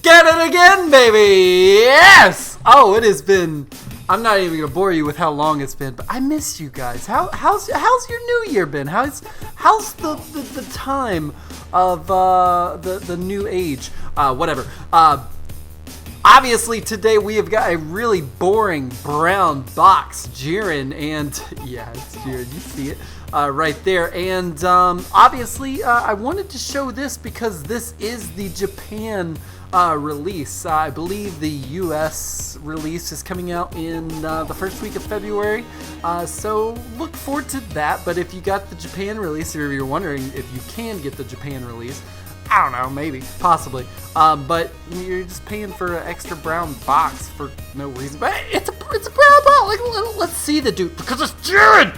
at it again, baby! Yes! Oh, it has been... I'm not even gonna bore you with how long it's been, but I miss you guys. How's your new year been? How's the time of the new age? Whatever. Obviously today we have got a really boring brown box Jiren, and yeah, it's Jiren. You see it right there. And obviously I wanted to show this because this is the Japan release. I believe the US release is coming out in the first week of February, so look forward to that. But if you got the Japan release, or you're wondering if you can get the Japan release, I don't know, maybe, possibly, but you're just paying for an extra brown box for no reason. But it's a brown box. Like, let's see the dude, because it's Jiren.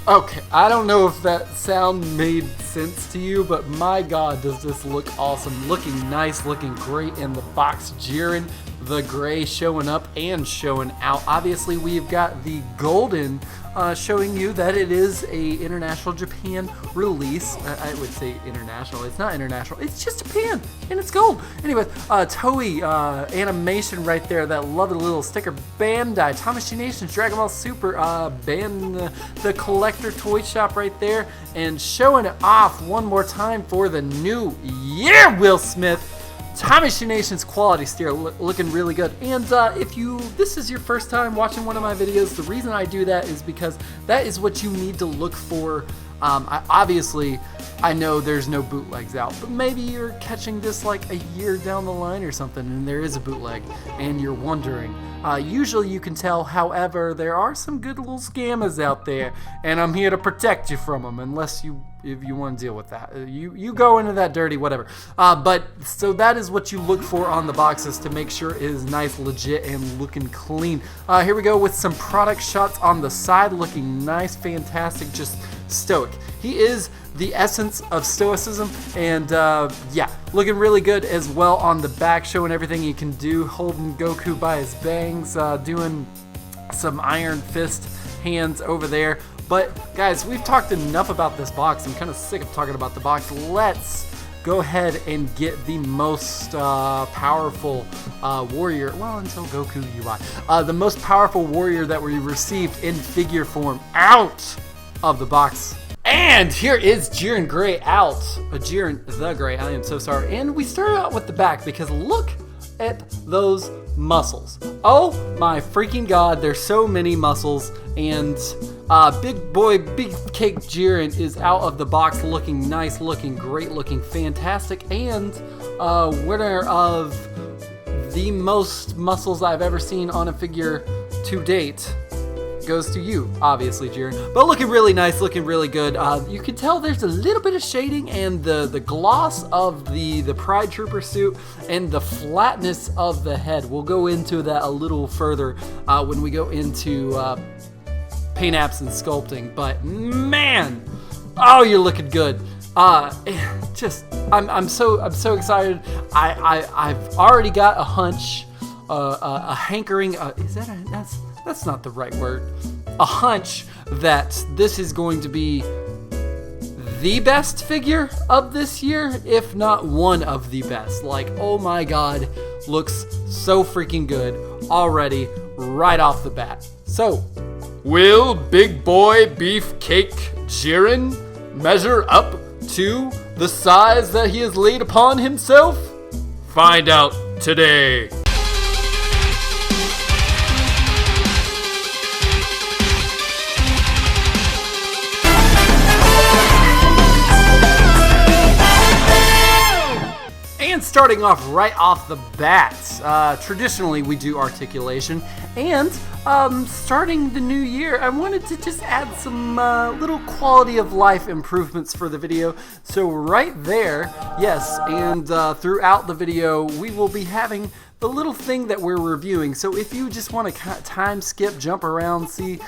Okay, I don't know if that sound made sense to you, but my god, does this look awesome. Looking nice, looking great in the box. Jiren the gray showing up and showing out. Obviously, we've got the golden showing you that it is a international Japan release. I would say international. It's not international. It's just Japan, and it's gold. Anyway, Toei animation right there. That lovely little sticker. Bandai, Tamashii Nations, Dragon Ball Super, the collector toy shop right there, and showing it off one more time for the new year. Will Smith. Tamashii Nations quality steer, looking really good. And if this is your first time watching one of my videos, the reason I do that is because that is what you need to look for. Obviously, I know there's no bootlegs out, but maybe you're catching this like a year down the line or something, and there is a bootleg, and you're wondering. Usually you can tell, however, there are some good little scammers out there, and I'm here to protect you from them, if you want to deal with that. You go into that dirty whatever. But so that is what you look for on the boxes to make sure it is nice, legit, and looking clean. Here we go with some product shots on the side, looking nice, fantastic, just stoic. He is the essence of stoicism, and yeah, looking really good as well on the back, showing everything he can do, holding Goku by his bangs, doing some Iron Fist hands over there. But guys, we've talked enough about this box. I'm kind of sick of talking about the box. Let's go ahead and get the most powerful warrior, well, until Goku UI, the most powerful warrior that we received in figure form out of the box. And here is Jiren Gray out. Jiren the Gray, I am so sorry. And we started out with the back because look at those muscles. Oh my freaking god, there's so many muscles. And big boy, big cake Jiren is out of the box, looking nice, looking great, looking fantastic, and winner of the most muscles I've ever seen on a figure to date goes to you, obviously, Jiren. But looking really nice, looking really good. You can tell there's a little bit of shading, and the gloss of the Pride Trooper suit and the flatness of the head. We'll go into that a little further when we go into paint apps and sculpting. But man, oh, you're looking good. Just I'm so excited. I've already got a hunch, a hankering. Is that that's not the right word. A hunch that this is going to be the best figure of this year, if not one of the best. Like, oh my god, looks so freaking good already, right off the bat. So, will Big Boy Beefcake Jiren measure up to the size that he has laid upon himself? Find out today. And starting off right off the bat, traditionally we do articulation, and starting the new year, I wanted to just add some little quality of life improvements for the video. So right there, yes, and throughout the video, we will be having the little thing that we're reviewing. So if you just want to time skip, jump around, see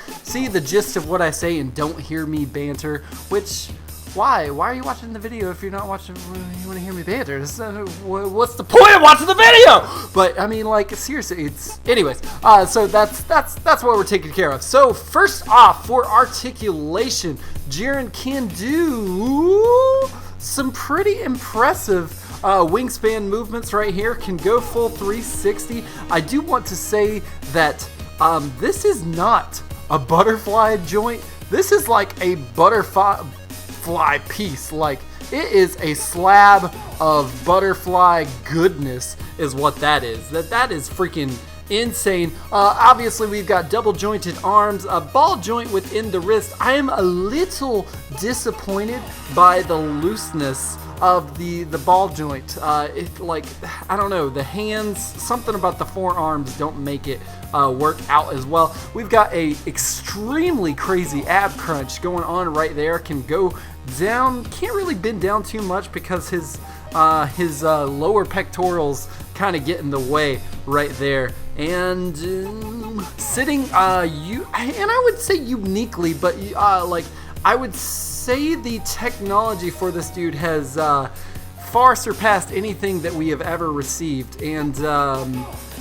the gist of what I say and don't hear me banter, which... Why are you watching the video if you're not watching? You want to hear me banter? What's the point of watching the video? But I mean, like, seriously, it's anyways. So that's what we're taking care of. So first off, for articulation, Jiren can do some pretty impressive Wingspan movements right here can go full 360. I do want to say that this is not a butterfly joint. This is like a butterfly piece. Like, it is a slab of butterfly goodness is what that is. That is freaking insane. Obviously, we've got double jointed arms, a ball joint within the wrist. I am a little disappointed by the looseness of the ball joint. Like, I don't know, the hands, something about the forearms don't make it work out as well. We've got a extremely crazy ab crunch going on right there. Can go down, can't really bend down too much because his lower pectorals kind of get in the way right there. And sitting, and I would say uniquely, but like, I would say the technology for this dude has far surpassed anything that we have ever received, and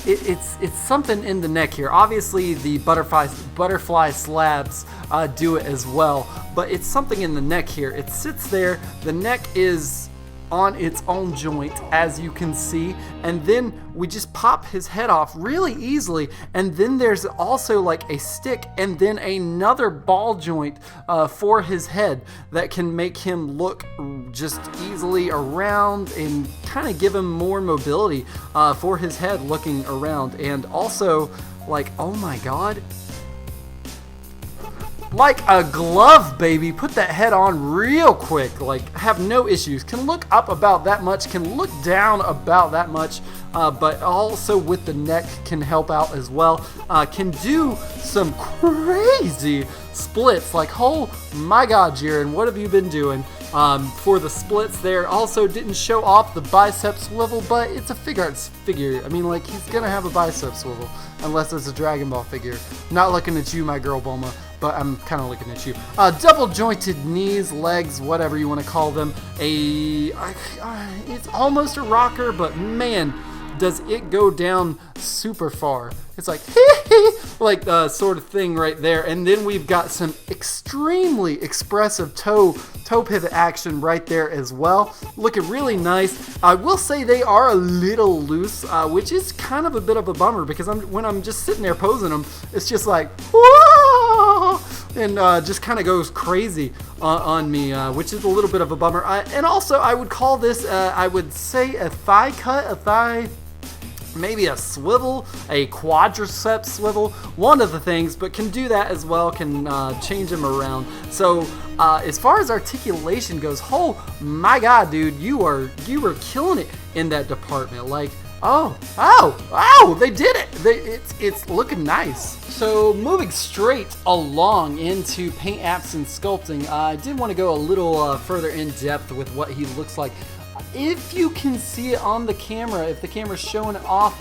it's something in the neck here. Obviously, the butterfly slabs do it as well, but it's something in the neck here. It sits there. The neck is on its own joint, as you can see, and then we just pop his head off really easily, and then there's also like a stick and then another ball joint for his head that can make him look just easily around and kind of give him more mobility for his head looking around. And also, like, oh my god, like a glove, baby. Put that head on real quick. Like, have no issues. Can look up about that much. Can look down about that much. But also with the neck can help out as well. Can do some crazy splits. Like, oh my god, Jiren, what have you been doing for the splits there? Also didn't show off the bicep swivel, but it's a Figuarts figure. I mean, like, he's gonna have a bicep swivel unless it's a Dragon Ball figure. Not looking at you, my girl Bulma, but I'm kind of looking at you. Double jointed knees, legs, whatever you want to call them. It's almost a rocker, but man, does it go down super far. It's like, like sort of thing right there. And then we've got some extremely expressive toe pivot action right there as well. Looking really nice. I will say they are a little loose, which is kind of a bit of a bummer, because when I'm just sitting there posing them, it's just like, whoa, and just kind of goes crazy on me, which is a little bit of a bummer. And also, I would call this, I would say, a thigh cut, maybe a swivel, a quadriceps swivel, one of the things, but can do that as well, can change them around. So as far as articulation goes, oh my god, dude, you were killing it in that department. Like, oh, they did it. It's looking nice. So moving straight along into paint apps and sculpting, I did want to go a little further in depth with what he looks like. If you can see it on the camera, if the camera's showing it off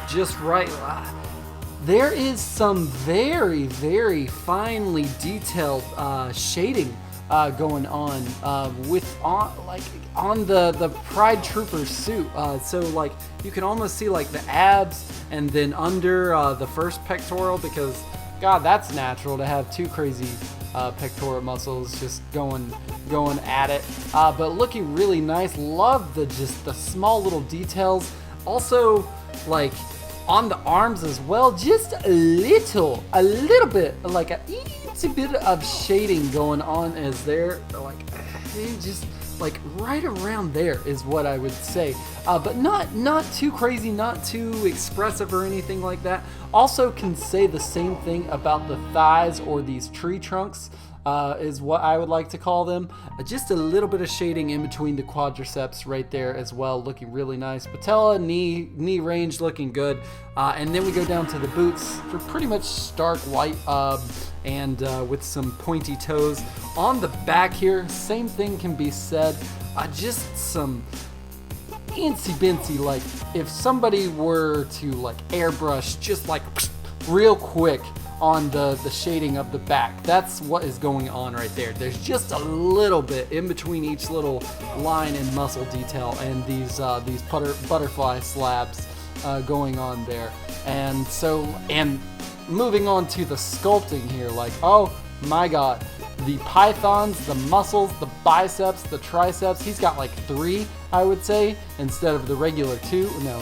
just right, there is some very, very finely detailed shading going on on the Pride Trooper suit. So like you can almost see like the abs and then under the first pectoral, because god, that's natural to have two crazy pectoral muscles just going at it, but looking really nice. Love the small little details. Also, like on the arms as well, just a little bit, like a itty bit of shading going on as there, like just like right around there is what I would say, but not too crazy, not too expressive or anything like that. Also can say the same thing about the thighs, or these tree trunks, is what I would like to call them. Just a little bit of shading in between the quadriceps right there as well, looking really nice. Patella, knee range looking good, and then we go down to the boots for pretty much stark white, and with some pointy toes. On the back here, same thing can be said. Just some incy bincy, like if somebody were to like airbrush just like real quick on the shading of the back, that's what is going on right there. There's just a little bit in between each little line and muscle detail, and these butterfly slabs going on there. And so, and moving on to the sculpting here, like, oh my god, the pythons, the muscles, the biceps, the triceps. He's got like 3 I would say, instead of the regular 2. No,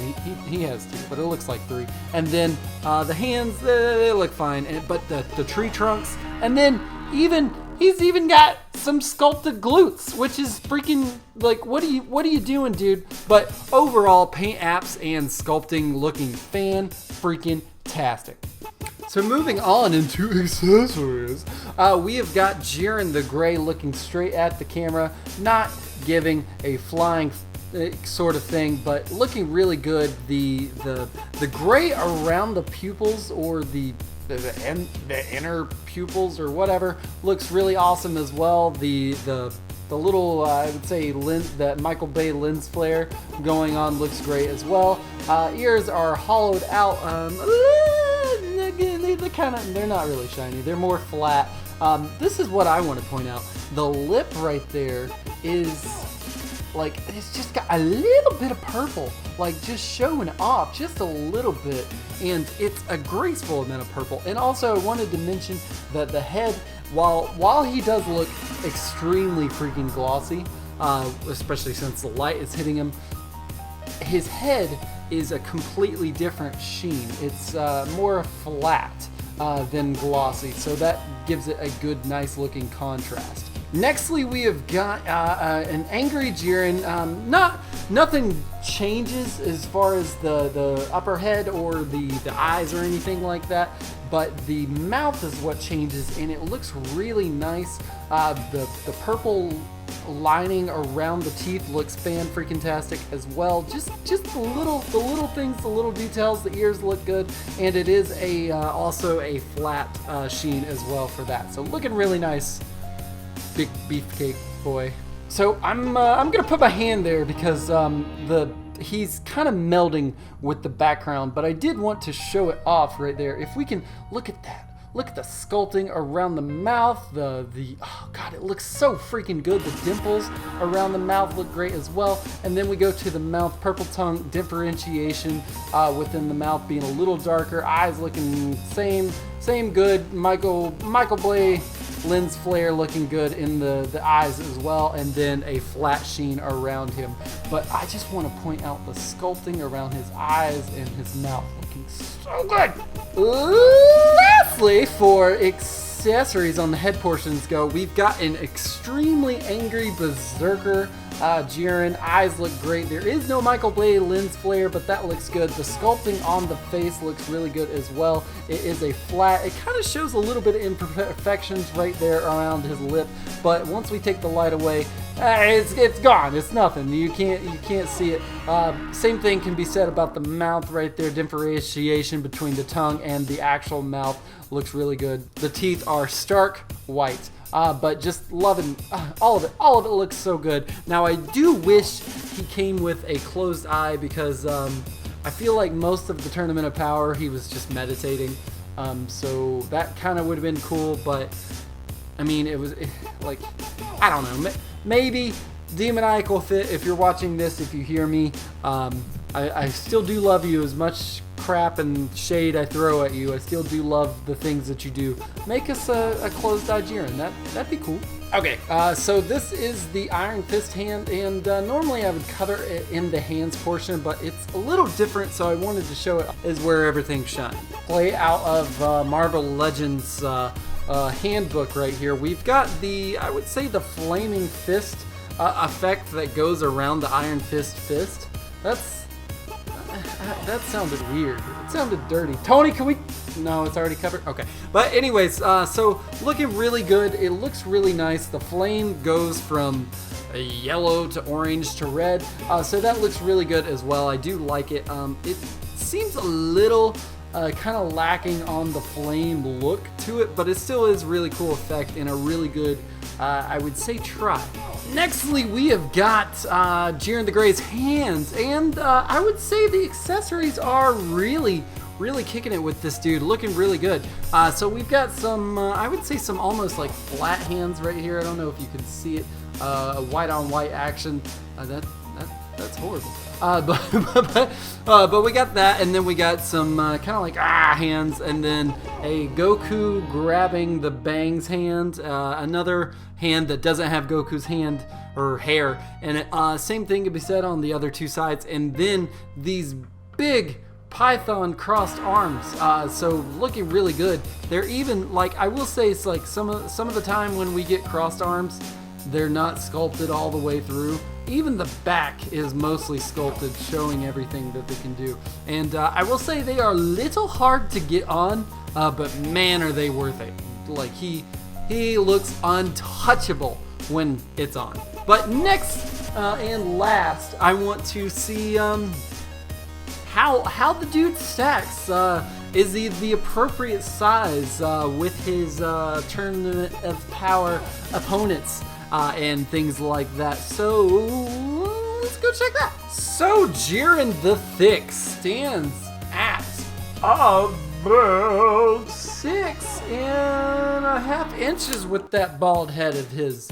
he has 2, but it looks like 3. And then the hands, they look fine, but the tree trunks, and then he's even got some sculpted glutes, which is freaking, like, what are you doing, dude? But overall, paint apps and sculpting looking fan-freaking-tastic. So moving on into accessories, we have got Jiren the Gray looking straight at the camera, not giving a flying sort of thing, but looking really good. The gray around the pupils, or the inner pupils or whatever, looks really awesome as well. The little, I would say, that Michael Bay lens flare going on looks great as well. Ears are hollowed out. They're not really shiny. They're more flat. This is what I want to point out. The lip right there is like, it's just got a little bit of purple, like just showing off just a little bit, and it's a graceful amount of purple. And also I wanted to mention that the head, while he does look extremely freaking glossy, especially since the light is hitting him, his head is a completely different sheen. It's more flat than glossy, so that gives it a good, nice looking contrast. Nextly, we have got an angry Jiren. Nothing changes as far as the upper head or the eyes or anything like that, but the mouth is what changes, and it looks really nice. The purple lining around the teeth looks fan-freaking-tastic as well. Just the little things, the little details. The ears look good, and it is also a flat sheen as well for that. So looking really nice. Big beefcake boy. So I'm gonna put my hand there because he's kind of melding with the background, but I did want to show it off right there. If we can look at that. Look at the sculpting around the mouth. Oh god, it looks so freaking good. The dimples around the mouth look great as well. And then we go to the mouth, purple tongue differentiation within the mouth being a little darker. Eyes looking same good. Michael Bay lens flare looking good in the eyes as well, and then a flat sheen around him. But I just want to point out the sculpting around his eyes and his mouth looking so good. Lastly, for accessories on the head portions go, we've got an extremely angry berserker Jiren. Eyes look great. There is no Michael Bay lens flare, but that looks good. The sculpting on the face looks really good as well. It is a flat. It kind of shows a little bit of imperfections right there around his lip, but once we take the light away, it's gone. It's nothing. You can't see it. Same thing can be said about the mouth right there. Differentiation between the tongue and the actual mouth looks really good. The teeth are stark white. But just loving all of it. All of it looks so good. Now I do wish he came with a closed eye, because I feel like most of the Tournament of Power he was just meditating. So that kind of would have been cool, but I mean, like, I don't know. Maybe Demoniacal Fit, if you're watching this, if you hear me, I still do love you. As much crap and shade I throw at you, I still do love the things that you do. Make us a closed-eye Jiren. That'd be cool. Okay, so this is the Iron Fist hand, and normally I would cover it in the hands portion, but it's a little different, so I wanted to show it is where everything shines. Play out of Marvel Legends handbook right here. We've got I would say the Flaming Fist effect that goes around the Iron Fist. That sounded weird. It sounded dirty. Tony, can we? No, it's already covered. Okay. But anyways, so looking really good. It looks really nice. The flame goes from yellow to orange to red. So that looks really good as well. I do like it. It seems a little kind of lacking on the flame look to it, but it still is really cool effect and a really good, I would say, try. Nextly, we have got Jiren the Gray's hands, and I would say the accessories are really kicking it with this dude, looking really good. So we've got some, I would say, some almost like flat hands right here. I don't know if you can see it. White on white action. That's horrible. But we got that, and then we got some kind of like hands, and then a Goku grabbing the Bang's hand, another hand that doesn't have Goku's hand or hair, and same thing can be said on the other two sides, and then these big Python crossed arms, so looking really good. They're even like, I will say, it's like some of the time when we get crossed arms, they're not sculpted all the way through. Even the back is mostly sculpted, showing everything that they can do. And I will say they are a little hard to get on, but man, are they worth it. Like he looks untouchable when it's on. But next and last, I want to see how the dude stacks. Is he the appropriate size with his Tournament of Power opponents and things like that? So let's go check that. So Jiren the Thick stands at about 6.5 inches with that bald head of his.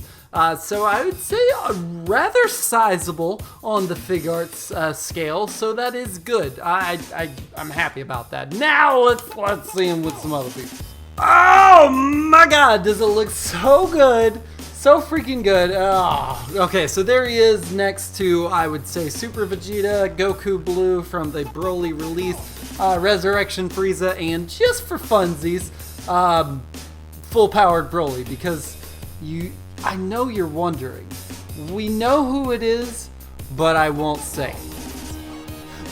So I would say rather sizable on the Figuarts scale, so that is good. I'm happy about that. Now let's see him with some other people. Oh my God, does it look so good? So freaking good. Oh, okay, so there he is next to, I would say, Super Vegeta, Goku Blue from the Broly release, Resurrection Frieza, and just for funsies, full-powered Broly, because I know you're wondering. We know who it is, but I won't say.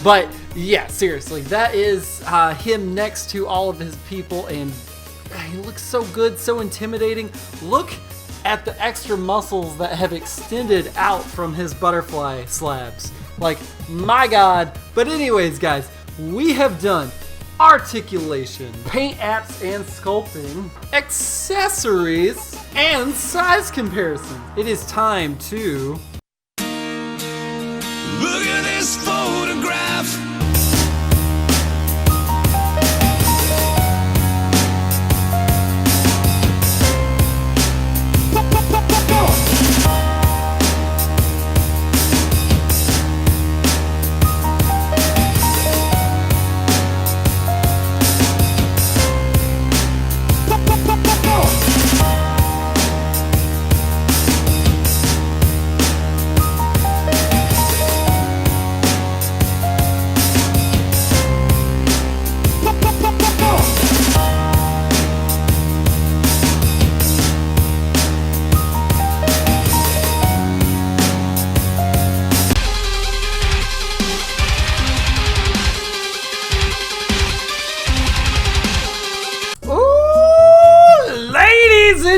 But yeah, seriously, that is him next to all of his people, and he looks so good, so intimidating. Look at the extra muscles that have extended out from his butterfly slabs. Like, my God. But anyways, guys, we have done articulation, paint apps and sculpting, accessories, and size comparison. It is time to look at this photograph.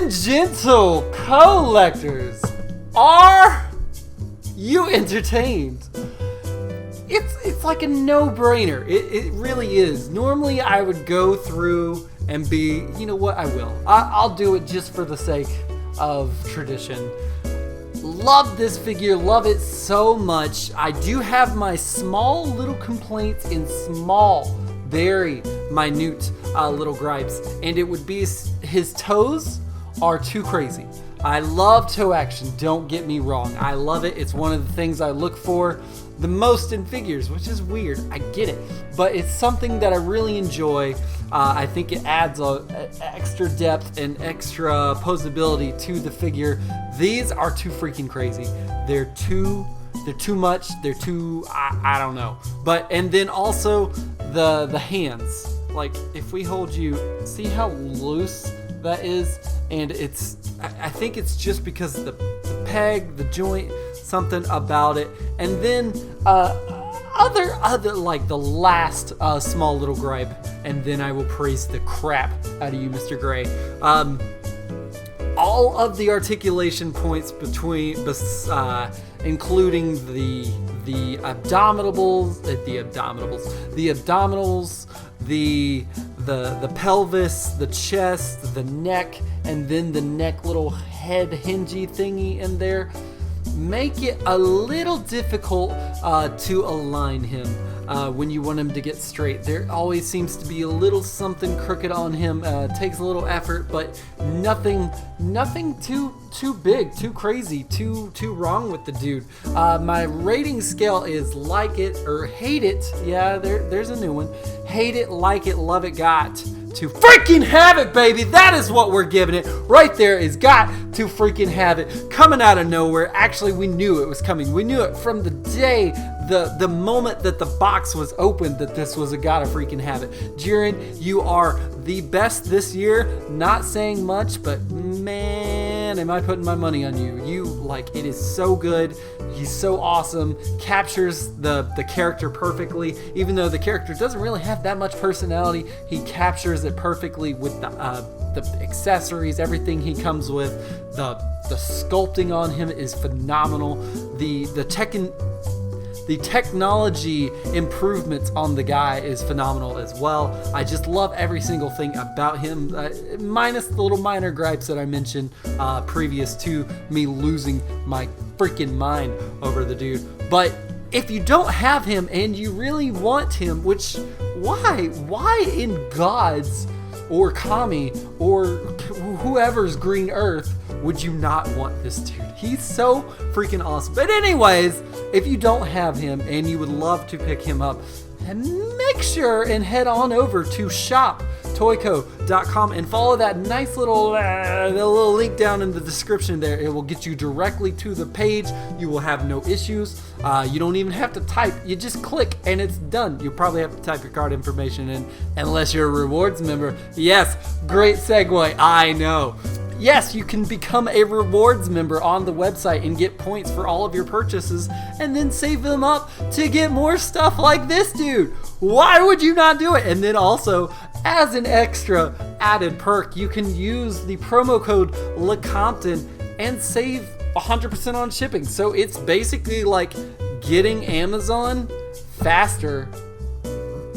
Gentle collectors, are you entertained? It's like a no-brainer. It really is. Normally I would go through and be, you know what, I will. I'll do it just for the sake of tradition. Love this figure, love it so much. I do have my small little complaints in small, very minute little gripes, and it would be his toes are too crazy. I love toe action, don't get me wrong. I love it. It's one of the things I look for the most in figures, which is weird. I get it. But it's something that I really enjoy. I think it adds extra depth and extra posability to the figure. These are too freaking crazy. They're too much. They're too, I don't know. But, and then also the hands. Like, if we hold you, see how loose that is? And I think it's just because the peg, the joint, something about it. And then other like the last small little gripe, and then I will praise the crap out of you, Mr. Gray. All of the articulation points including the abdominals, the pelvis, the chest, the neck, and then the neck little head hingy thingy in there. make it a little difficult to align him when you want him to get straight. There always seems to be a little something crooked on him. Takes a little effort, but nothing too big, too crazy, too wrong with the dude. My rating scale is like it or hate it. Yeah, there's a new one. Hate it, like it, love it, got to freaking have it, baby. That is what we're giving it. Right there is got to freaking have it. Coming out of nowhere. Actually, we knew it was coming. We knew it from the day, the moment that the box was opened, that this was a gotta freaking have it. Jiren, you are the best this year. Not saying much, but man, am I putting my money on you. It is so good. He's so awesome. Captures the character perfectly. Even though the character doesn't really have that much personality, he captures it perfectly with the accessories, everything he comes with. The sculpting on him is phenomenal. The technology improvements on the guy is phenomenal as well. I just love every single thing about him, minus the little minor gripes that I mentioned previous to me losing my freaking mind over the dude. But if you don't have him and you really want him, which why in God's or Kami or whoever's Green Earth would you not want this dude? He's so freaking awesome. But anyways, if you don't have him and you would love to pick him up, make sure and head on over to shoptoyco.com and follow that nice little link down in the description there. It will get you directly to the page. You will have no issues. You don't even have to type. You just click and it's done. You probably have to type your card information in unless you're a rewards member. Yes, great segue. I know. Yes, you can become a rewards member on the website and get points for all of your purchases and then save them up to get more stuff like this dude. Why would you not do it? And then also, as an extra added perk, you can use the promo code LeCompton and save 100% on shipping. So it's basically like getting Amazon faster,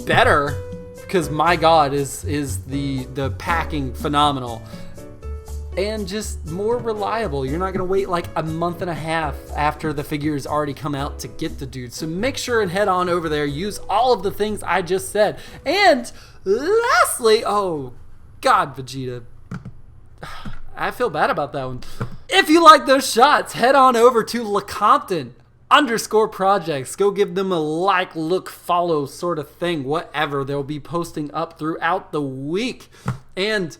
better, because my God, is the packing phenomenal. And just more reliable. You're not going to wait like a month and a half after the figures already come out to get the dude. So make sure and head on over there. Use all of the things I just said. And lastly, oh God, Vegeta. I feel bad about that one. If you like those shots, head on over to LeCompton _projects. Go give them a like, look, follow sort of thing. Whatever. They'll be posting up throughout the week. And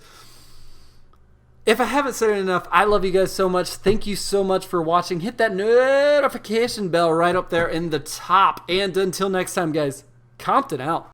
if I haven't said it enough, I love you guys so much. Thank you so much for watching. Hit that notification bell right up there in the top. And until next time, guys, Compton out.